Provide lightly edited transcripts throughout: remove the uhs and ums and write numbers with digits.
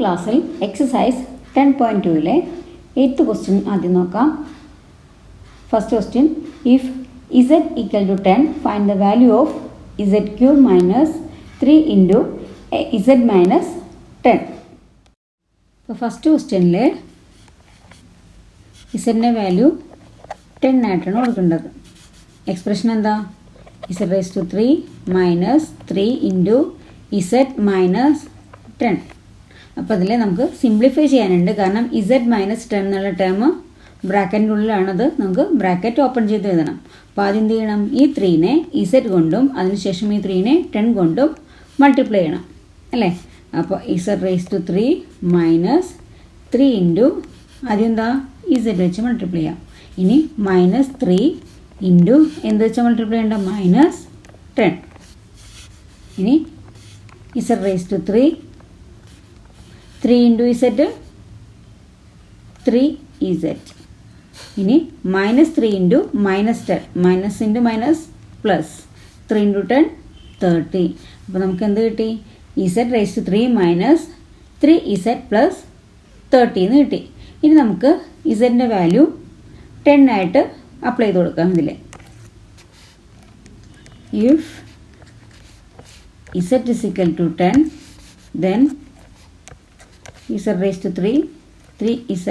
ക്ലാസ്സിൽ exercise 10.2-ലെ 8th question ആദ്യം നോക്കാം. First question, if z equal to 10, find the value of z cube minus 3 into z minus 10. അപ്പോൾ first ക്വസ്റ്റ്യനിൽ ഇസഡിൻ്റെ value 10 ആയിട്ടാണ് കൊടുക്കേണ്ടത്. എക്സ്പ്രഷൻ എന്താ? z raised to 3 minus 3 into z minus 10. അപ്പോൾ അതിൽ നമുക്ക് സിംപ്ലിഫൈ ചെയ്യാനുണ്ട്. കാരണം z മൈനസ് 10 എന്നുള്ള ടേം ബ്രാക്കറ്റിൻ്റെ ഉള്ളിലാണത്. നമുക്ക് ബ്രാക്കറ്റ് ഓപ്പൺ ചെയ്ത് എഴുതണം. അപ്പോൾ ആദ്യം എന്ത് ചെയ്യണം? ഈ 3-നെ z കൊണ്ടും അതിനുശേഷം ഈ 3-നെ 10 കൊണ്ടും മൾട്ടിപ്ലൈ ചെയ്യണം അല്ലേ. അപ്പോൾ z raised to 3 minus 3 into ആദ്യം എന്താ z വെച്ച് മൾട്ടിപ്ലൈ ചെയ്യാം. ഇനി മൈനസ് 3 ഇൻറ്റു എന്ത് വെച്ചാൽ മൾട്ടിപ്ലൈ ചെയ്യേണ്ട? മൈനസ് 10. ഇനി z raised to 3 into z 3z. ഇനി minus 3 into minus 10, minus into minus plus 3 into 10 30. അപ്പോൾ നമുക്ക് എന്ത് കിട്ടി? z raised to 3 minus 3z plus 30 എന്ന് കിട്ടി. ഇനി നമുക്ക് z-ൻ്റെ വാല്യൂ 10 ആയിട്ട് അപ്ലൈ ചെയ്ത് കൊടുക്കാം. ഇതിൽ if z is equal to 10, then z raised to 3z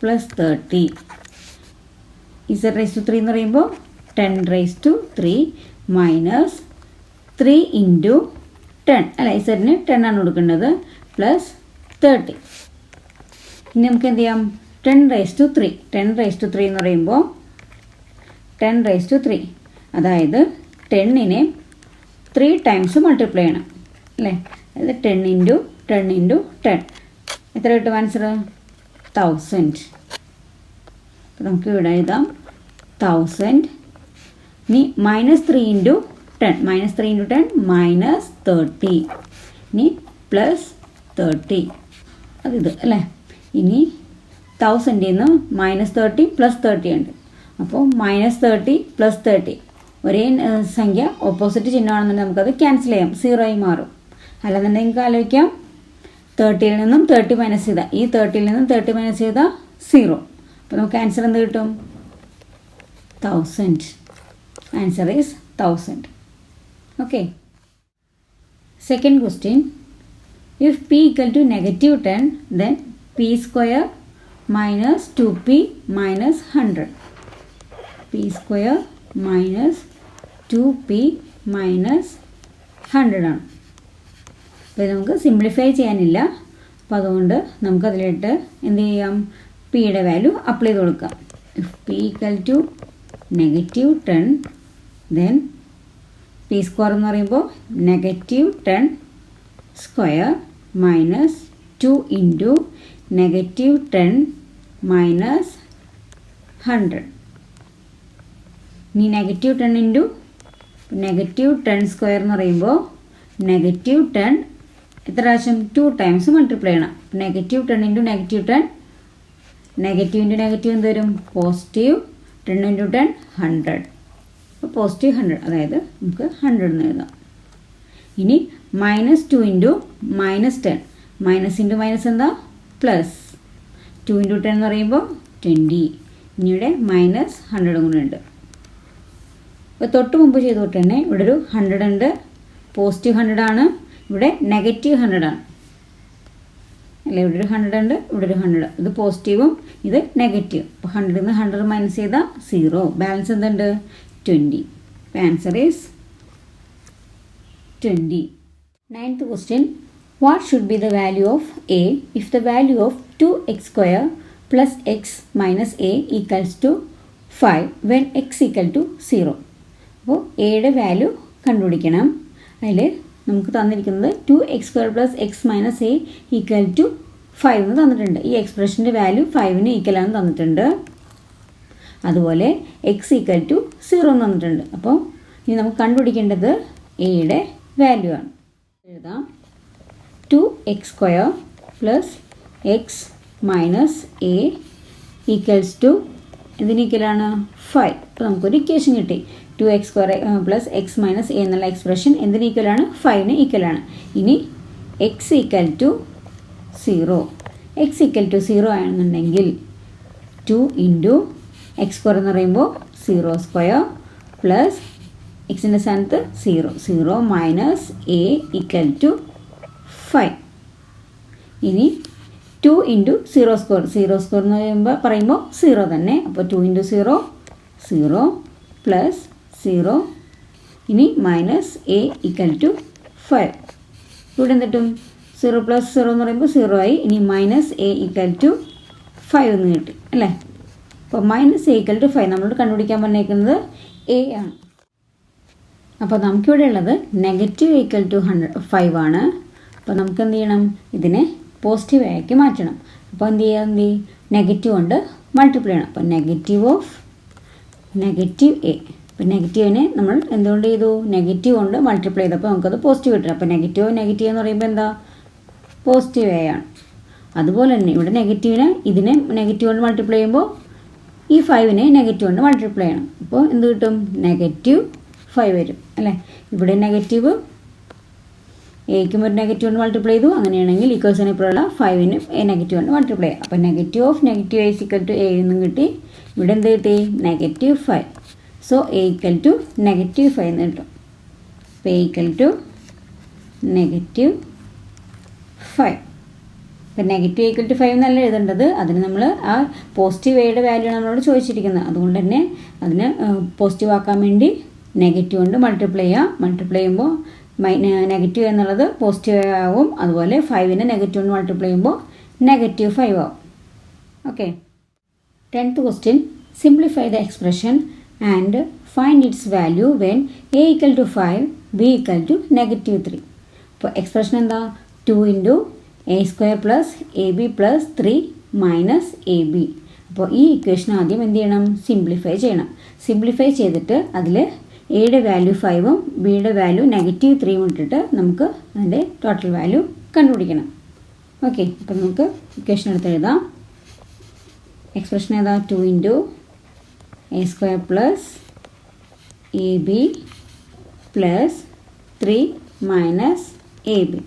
plus 30. z raised to 3 എന്ന് പറയുമ്പോൾ 10 raised to 3 മൈനസ് 3 ഇൻറ്റു 10 അല്ല, z-ന് 10 ആണ് കൊടുക്കേണ്ടത് പ്ലസ് 30. ഇനി നമുക്ക് എന്ത് ചെയ്യാം? 10 raised to 3 എന്ന് പറയുമ്പോൾ 10 raised to 3, അതായത് 10-നെ 3 ടൈംസ് മൾട്ടിപ്ലൈ ചെയ്യണം അല്ലേ. അതായത് 10 ഇൻറ്റു 10 ഇൻറ്റു 10 എത്ര കിട്ടും ആൻസർ? 1000. അപ്പോൾ നമുക്ക് ഇവിടെ എഴുതാം 1000. ഇനി minus 3 into 10, minus 3 into 10 minus 30. ഇനി പ്ലസ് 30, അതിത് അല്ലേ. ഇനി 1000-ൽ നിന്ന് മൈനസ് 30 പ്ലസ് 30 ഉണ്ട്. അപ്പോൾ മൈനസ് 30 പ്ലസ് 30 ഒരേ സംഖ്യ ഓപ്പോസിറ്റ് ചിഹ്നമാണെന്നുണ്ടെങ്കിൽ നമുക്കത് ക്യാൻസൽ ചെയ്യാം, 0 ആയി മാറും. അല്ലാന്നുണ്ടെങ്കിൽ നിങ്ങൾക്ക് ആലോചിക്കാം, 30-ൽ നിന്നും 30 മൈനസ് ചെയ്താൽ, ഈ 30-ൽ നിന്നും 30 മൈനസ് ചെയ്താൽ 0. അപ്പോൾ നമുക്ക് ആൻസർ എന്ത് കിട്ടും? 1000. Answer is 1000. Okay. Second question, if p equal to -10, then p square minus 2p minus 100. p square minus 2p minus 100 ആണ്. അപ്പോൾ നമുക്ക് സിംപ്ലിഫൈ ചെയ്യാനില്ല. അപ്പോൾ അതുകൊണ്ട് നമുക്കതിലിട്ട് എന്ത് ചെയ്യാം? പിയുടെ വാല്യൂ അപ്ലൈ ചെയ്ത് കൊടുക്കാം. If p equal to -10, then p square എന്ന് പറയുമ്പോൾ -10 സ്ക്വയർ മൈനസ് 2 ഇൻറ്റു -10 മൈനസ് 100. ഇനി -10 ഇൻറ്റു -10 സ്ക്വയർ എന്ന് പറയുമ്പോൾ -10 എത്ര പ്രാവശ്യം? 2 ടൈംസ് മൾട്ടിപ്ലൈ ചെയ്യണം. -10 ഇൻറ്റു -10, നെഗറ്റീവ് ഇൻറ്റു നെഗറ്റീവ് എന്ത് വരും? പോസിറ്റീവ്. 10 ഇൻറ്റു 10 100. അപ്പോൾ പോസിറ്റീവ് 100, അതായത് നമുക്ക് 100 എന്ന് എഴുതാം. ഇനി minus 2 into -10, minus into minus എന്താ? പ്ലസ്. 2 ഇൻറ്റു 10 എന്ന് പറയുമ്പോൾ 20. ഇനി ഇവിടെ മൈനസ് 100 കൂടെ ഉണ്ട്. അപ്പോൾ തൊട്ട് മുമ്പ് ചെയ്തോട്ട് തന്നെ ഇവിടെ ഒരു 100 ഉണ്ട്, പോസിറ്റീവ് 100 ആണ്, ഇവിടെ നെഗറ്റീവ് 100 ആണ് അല്ലേ. ഇവിടെ ഒരു 100 ഉണ്ട്, ഇവിടെ ഒരു 100, ഇത് പോസിറ്റീവും ഇത് നെഗറ്റീവ്. അപ്പോൾ 100-ൽ നിന്ന് 100 മൈനസ് ചെയ്താൽ 0, ബാലൻസ് എന്തുണ്ട്? 20. അപ്പോൾ answer is 20. Ninth question, what should be the value of a if the value of 2x square plus x minus a equals to 5 when x equal to 0? അപ്പോൾ എയുടെ വാല്യൂ കണ്ടുപിടിക്കണം. അതിൽ നമുക്ക് തന്നിരിക്കുന്നത് 2x square plus x minus a equal to 5 എന്ന് തന്നിട്ടുണ്ട്. ഈ എക്സ്പ്രഷൻ്റെ value 5-ന് ഈക്വലാണെന്ന് തന്നിട്ടുണ്ട്. അതുപോലെ x equal to 0 എന്ന് തന്നിട്ടുണ്ട്. അപ്പോൾ ഇനി നമുക്ക് കണ്ടുപിടിക്കേണ്ടത് എയുടെ വാല്യൂ ആണ്. എഴുതാം 2x square plus x minus a equals to എന്തിന് ഈക്വലാണ്? 5. അപ്പോൾ നമുക്കൊരു ഇക്വേഷൻ കിട്ടി. 2x square plus x minus a എന്നുള്ള എക്സ്പ്രഷൻ എന്തിന് ഈക്വലാണ്? 5-ന് ഈക്വലാണ്. ഇനി x equal to 0. X equal to 0 ആണെന്നുണ്ടെങ്കിൽ 2 ഇൻറ്റു എക്സ് സ്ക്വയർ എന്ന് പറയുമ്പോൾ 0 സ്ക്വയർ പ്ലസ് എക്സിൻ്റെ സ്ഥാനത്ത് 0 മൈനസ് എ ഈക്വൽ ടു 5. ഇനി 2 ഇൻറ്റു 0 സ്ക്വയർ എന്ന് പറയുമ്പോൾ 0 തന്നെ. അപ്പോൾ 2 ഇൻറ്റു 0 പ്ലസ് 0 ഇനി മൈനസ് എ ഈക്വൽ ടു 5. ഇവിടെ എന്തിട്ടും 0 പ്ലസ് 0 എന്ന് പറയുമ്പോൾ 0 ആയി. ഇനി മൈനസ് എ ഈക്വൽ ടു 5 എന്ന് കിട്ടി അല്ലേ. അപ്പോൾ മൈനസ് എ ഈക്വൽ ടു 5 നമ്മളോട് കണ്ടുപിടിക്കാൻ പറഞ്ഞേക്കുന്നത് എ ആണ്. അപ്പോൾ നമുക്കിവിടെ ഉള്ളത് നെഗറ്റീവ് ഈക്വൽ ടു 5 ആണ്. അപ്പോൾ നമുക്ക് എന്ത് ചെയ്യണം, ഇതിനെ പോസിറ്റീവ് ആക്കി മാറ്റണം. അപ്പോൾ എന്ത് നെഗറ്റീവ് കൊണ്ട് മൾട്ടിപ്ലൈ ചെയ്യണം. അപ്പോൾ നെഗറ്റീവ് എ. അപ്പോൾ നെഗറ്റീവിനെ നമ്മൾ എന്തുകൊണ്ട് ചെയ്തു, നെഗറ്റീവ് കൊണ്ട് മൾട്ടിപ്ലൈ ചെയ്തപ്പോൾ നമുക്കത് പോസിറ്റീവ് കിട്ടണം. അപ്പോൾ നെഗറ്റീവ് എന്ന് പറയുമ്പോൾ എന്താ, പോസിറ്റീവ് എ ആണ്. അതുപോലെ തന്നെ ഇവിടെ ഇതിനെ നെഗറ്റീവ് കൊണ്ട് മൾട്ടിപ്ലൈ ചെയ്യുമ്പോൾ ഈ 5നെ നെഗറ്റീവ് കൊണ്ട് മൾട്ടിപ്ലൈ ചെയ്യണം. അപ്പോൾ എന്ത് കിട്ടും, -5 വരും അല്ലേ. ഇവിടെ നെഗറ്റീവ് എയ്ക്കും ഒരു നെഗറ്റീവ് കൊണ്ട് മൾട്ടിപ്ലൈ ചെയ്തു. അങ്ങനെയാണെങ്കിൽ ഈക്വൽസിന് ഇപ്പോഴുള്ള 5നും എ നെഗറ്റീവ് കൊണ്ട് മൾട്ടിപ്ലൈ ചെയ്യാം. അപ്പോൾ negative a equal to a എന്നും കിട്ടി. ഇവിടെ എന്ത് കിട്ടി, -5. സോ എ ഈക്വൽ ടു -5 എന്ന് കിട്ടും. അപ്പോൾ എ ഈക്വൽ ടു -5. അപ്പോൾ നെഗറ്റീവ് ഈക്വൽ ടു 5 എന്നല്ല എഴുതേണ്ടത്. അതിന് നമ്മൾ ആ പോസിറ്റീവ് എയുടെ വാല്യൂ ആണ് നമ്മളോട് ചോദിച്ചിരിക്കുന്നത്. അതുകൊണ്ട് തന്നെ അതിന് പോസിറ്റീവ് ആക്കാൻ വേണ്ടി നെഗറ്റീവ് കൊണ്ട് മൾട്ടിപ്ലൈ ചെയ്യുമ്പോൾ നെഗറ്റീവ് എന്നുള്ളത് പോസിറ്റീവ് ആവും. അതുപോലെ 5നെ നെഗറ്റീവ് കൊണ്ട് മൾട്ടിപ്ലൈ ചെയ്യുമ്പോൾ -5 ആവും. Okay. 10th question. Simplify the expression and find its value when a equal to 5, b equal to -3. അപ്പോൾ എക്സ്പ്രഷൻ എന്താ, 2 into A square plus A B plus 3 minus A B. അപ്പോൾ ഈ equation ആദ്യം എന്ത് ചെയ്യണം, സിംപ്ലിഫൈ ചെയ്യണം. സിംപ്ലിഫൈ ചെയ്തിട്ട് അതിൽ എയുടെ വാല്യൂ 5ഉം ബിയുടെ വാല്യൂ -3ഉം ഇട്ടിട്ട് നമുക്ക് അതിൻ്റെ ടോട്ടൽ വാല്യൂ കണ്ടുപിടിക്കണം. ഓക്കെ. അപ്പോൾ നമുക്ക് ഇക്വേഷൻ എടുത്ത് എഴുതാം. എക്സ്പ്രഷൻ ഏതാ, 2 into A square plus A B plus 3 minus A B.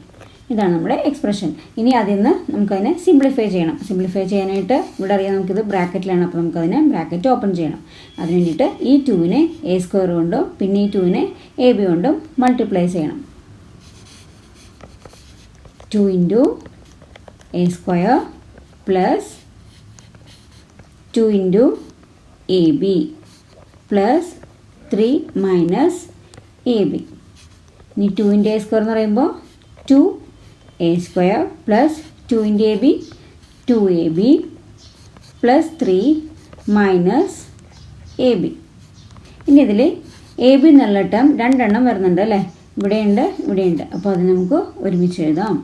ഇതാണ് നമ്മുടെ എക്സ്പ്രഷൻ. ഇനി അതിൽ നിന്ന് നമുക്കതിനെ സിംപ്ലിഫൈ ചെയ്യണം. സിംപ്ലിഫൈ ചെയ്യാനായിട്ട് ഇവിടെ അറിയാം നമുക്കിത് ബ്രാക്കറ്റിലാണ്. അപ്പോൾ നമുക്കതിനെ ബ്രാക്കറ്റ് ഓപ്പൺ ചെയ്യണം. അതിന് വേണ്ടിയിട്ട് ഈ 2നെ എ സ്ക്വയർ കൊണ്ടും പിന്നെ ഈ 2നെ എ ബി കൊണ്ടും മൾട്ടിപ്ലൈ ചെയ്യണം. 2 into A square plus 2 into A B plus 3 minus A B. ഇനി 2 ഇൻറ്റു എ സ്ക്വയർ എന്ന് പറയുമ്പോൾ 2 A square plus 2 into A B 2ab plus 3 minus A B. ഇനി ഇതിൽ എ ബി എന്നുള്ള ടേം രണ്ടെണ്ണം വരുന്നുണ്ട് അല്ലേ, ഇവിടെയുണ്ട് ഇവിടെയുണ്ട്. അപ്പോൾ അത് നമുക്ക് ഒരുമിച്ച് എഴുതാം.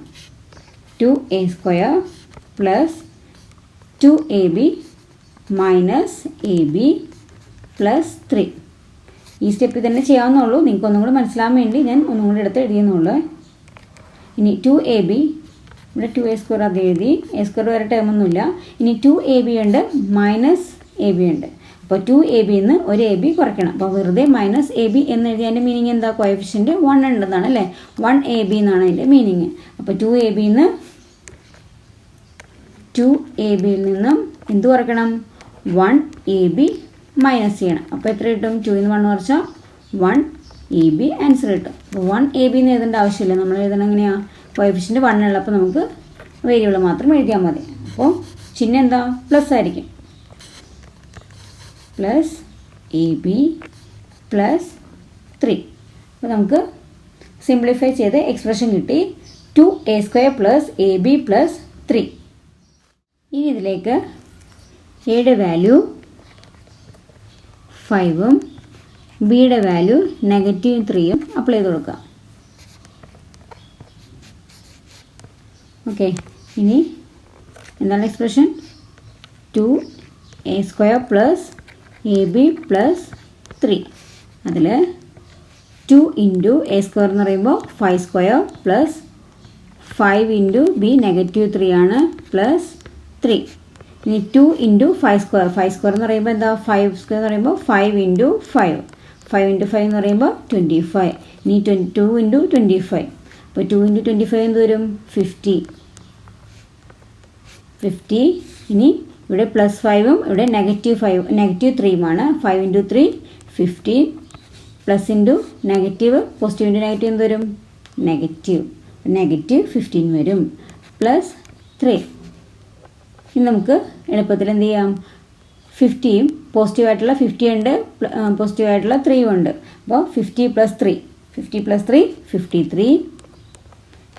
2a square plus 2ab minus A B plus 3. ഈ സ്റ്റെപ്പിൽ തന്നെ ചെയ്യാവുന്നുള്ളൂ. നിങ്ങൾക്ക് ഒന്നും കൂടി മനസ്സിലാകാൻ വേണ്ടി ഞാൻ ഒന്നും കൂടി എടുത്ത് എഴുതിയെന്നുള്ളൂ. ഇനി 2ab, ഇവിടെ 2a സ്ക്വയർ അത് എഴുതി, എ സ്ക്വയർ വരെ ടേമൊന്നുമില്ല. ഇനി 2ab ഉണ്ട് മൈനസ് എ ബി ഉണ്ട്. അപ്പോൾ 2ab നിന്ന് ഒരു എ ബി കുറയ്ക്കണം. അപ്പോൾ വെറുതെ മൈനസ് എ ബി എന്ന് എഴുതിയതിൻ്റെ മീനിങ് എന്താ, കോഎഫിഷ്യൻറ്റ് 1 ഉണ്ടെന്നാണ് അല്ലേ. 1ab എന്നാണ് അതിൻ്റെ മീനിങ്. അപ്പോൾ 2abയിൽ നിന്നും എന്ത് കുറയ്ക്കണം, 1ab മൈനസ് ചെയ്യണം. അപ്പോൾ എത്ര കിട്ടും, 2 1 കുറച്ചാൽ 1ab ആൻസർ കിട്ടും. അപ്പോൾ 1ab എന്ന് എഴുതേണ്ട ആവശ്യമില്ല. നമ്മൾ എഴുതണം എങ്ങനെയാണ്, കോഎഫിഷ്യൻറ്റ് 1 ഉള്ളപ്പോൾ നമുക്ക് വേരിയബിൾ മാത്രം എഴുതിയാൽ മതി. അപ്പോൾ ചിഹ്നം എന്താ, പ്ലസ് ആയിരിക്കും. Plus A B plus 3. അപ്പോൾ നമുക്ക് സിംപ്ലിഫൈ ചെയ്ത് എക്സ്പ്രഷൻ കിട്ടി. 2a square plus A B plus 3. ഇനി ഇതിലേക്ക് എയുടെ വാല്യൂ 5ഉം ബിയുടെ വാല്യൂ -3ഉം അപ്ലൈ ചെയ്ത് കൊടുക്കാം. ഓക്കെ. ഇനി എന്താണ് expression, 2a square plus A B plus 3. അതിൽ 2 ഇൻറ്റു എ സ്ക്വയർ എന്ന് പറയുമ്പോൾ 5 സ്ക്വയർ പ്ലസ് 5 ഇൻറ്റു ബി -3 ആണ് പ്ലസ് 3. ഇനി 2 ഇൻറ്റു 5 സ്ക്വയർ, 5 സ്ക്വയർ എന്ന് പറയുമ്പോൾ എന്താ, 5 സ്ക്വയർ എന്ന് പറയുമ്പോൾ 5 ഇൻറ്റു 5, 5 ഇൻറ്റു 5 എന്ന് പറയുമ്പോൾ 25. ഇനി 2 ഇൻറ്റു 25. അപ്പോൾ 2 ഇൻറ്റു 25 എന്ത് വരും, 50. 50. ഇനി ഇവിടെ +5ഉം ഇവിടെ -3ഉമാണ്. 5 × 3 15. Plus into negative, positive into negative എന്ത് വരും? നെഗറ്റീവ്. -15 വരും. +3. ഇനി നമുക്ക് എളുപ്പത്തിൽ എന്ത് ചെയ്യാം? 50യും പോസിറ്റീവായിട്ടുള്ള 50 ഉണ്ട്, പോസിറ്റീവായിട്ടുള്ള 3 ഉണ്ട്. അപ്പോൾ 50 + 3 53.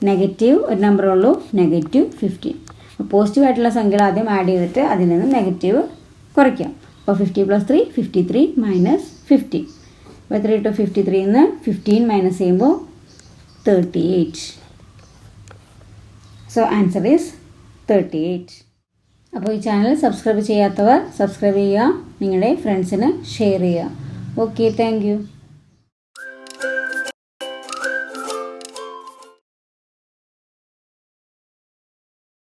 നെഗറ്റീവ് ഒരു നമ്പറേ ഉള്ളൂ, -15. പോസിറ്റീവായിട്ടുള്ള സംഖ്യകൾ ആദ്യം ആഡ് ചെയ്തിട്ട് അതിൽ നിന്ന് നെഗറ്റീവ് കുറയ്ക്കാം. അപ്പോൾ 50 + 3 53 - 50. അപ്പോൾ എത്ര കിട്ടും? 53 നിന്ന് 15 മൈനസ് ചെയ്യുമ്പോൾ 38. So answer is 38. അപ്പോൾ ഈ ചാനൽ സബ്സ്ക്രൈബ് ചെയ്യാത്തവർ സബ്സ്ക്രൈബ് ചെയ്യുക, നിങ്ങളുടെ ഫ്രണ്ട്സിന് ഷെയർ ചെയ്യുക. Okay, thank you.